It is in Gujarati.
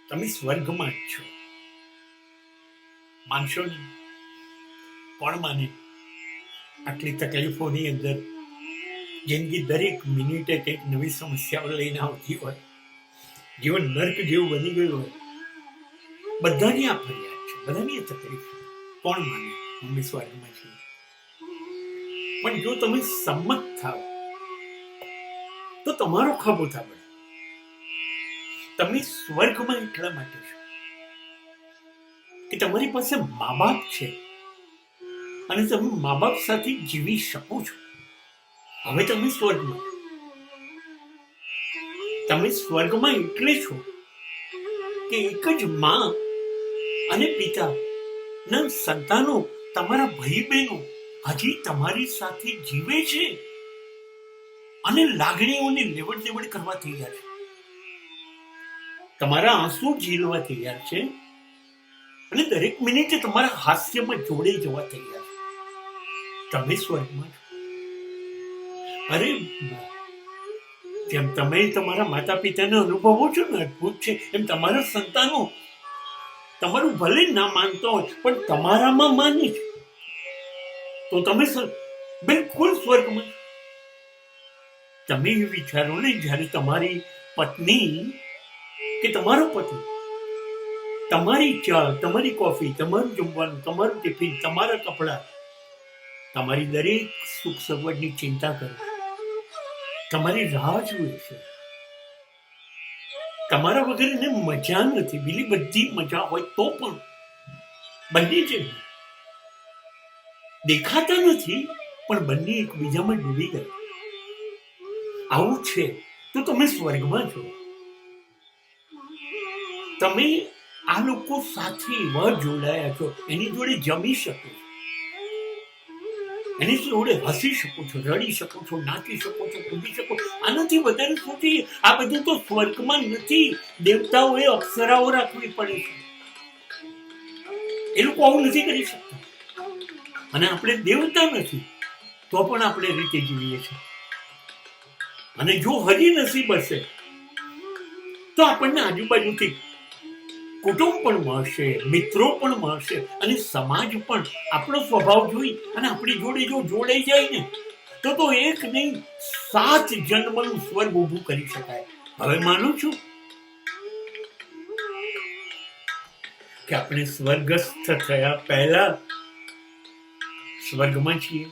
તમે સ્વર્ગમાં જ છો. માનશો નહીં, કોણ માને? આટલી તકલીફોની અંદર જિંદગી દરેક મિનિટે કંઈક નવી સમસ્યાઓ લઈને આવતી હોય, જીવન નર્ક જેવું બની ગયું હોય, બધાની આ ફરિયાદ છે, બધાની આ તકલીફ છે. કોણ માને મમ્મી સ્વર્ગમાં છે? પણ જો તમે સંમત થાવ તો તમારો ખભો થાબડે. તમે સ્વર્ગમાં એટલા માટે છો કે તમારી પાસે મા બાપ છે અને તમે મા બાપ સાથે જીવી શકો છો. હવે તમે સ્વર્ગમાં છો. તમે સ્વર્ગમાં એટલે છો કે એક જ મા અને પિતા ના સંતાનો, તમારા ભાઈ બહેનો હજી તમારી સાથે જીવે છે અને લાગણીઓની લેવડ દેવડ કરવા તૈયાર છે. તમારા આંસુ ઝીલવા તૈયાર છે અને દરેક મિનિટે તમારા હાસ્યમાં જોડે જવા તૈયાર છે. તમે સ્વર્ગમાં છો. અરે, જેમ તમે તમારા માતા પિતાને અનુભવો છો ને અદભુત છે, એમ તમારા સંતાનો તમારું ભલે ના માનતો હોય પણ તમારામાં માને છે. તો તમે બિલકુલ સ્વર્ગમાં. તમે એ વિચારો ને, જ્યારે તમારી પત્ની કે તમારો પતિ તમારી ચા, તમારી કોફી, તમારું જમવાનું, તમારું ટિફિન, તમારા કપડા, તમારી દરેક સુખ સગવડની ચિંતા કરે, તમારી રાહ જુએ છે. તમારા વગર એને મજા નથી. બીજી બધી મજા હોય તો પણ બંને છે, દેખાતા નથી પણ બંને એકબીજામાં ડૂબી ગયા. આવું છે તો તમે સ્વર્ગમાં છો. તમે આ લોકો સાથે એવા જોડાયા છો, એની જોડે જમી શકો છો, એની જોડે હસી શકો છો, રડી શકો છો, નાચી શકો છો, કૂદી શકો. આનાથી વધારે શું જોઈએ? આ બધું તો સ્વર્ગમાં નથી. દેવતાઓએ અપ્સરાઓ રાખવી પડે છે. એ લોકો આવું નથી કરી શકતા. અને આપણે દેવતા નથી તો પણ આપણે રીતે જીવીએ છીએ. અને જો હજી નસીબ હશે તો આપણને આજુબાજુથી કુટુંબ પણ મળશે, મિત્રો પણ મળશે અને સમાજ પણ આપણો સ્વભાવ જોઈ અને આપણી જોડે જો જોડાઈ જાય ને તો એક નહીં 7 જન્મનું સ્વર્ગ ઊભું કરી શકાય. હવે માનું છું કે આપણે સ્વર્ગસ્થ થયા પહેલા સ્વર્ગમાં છીએ.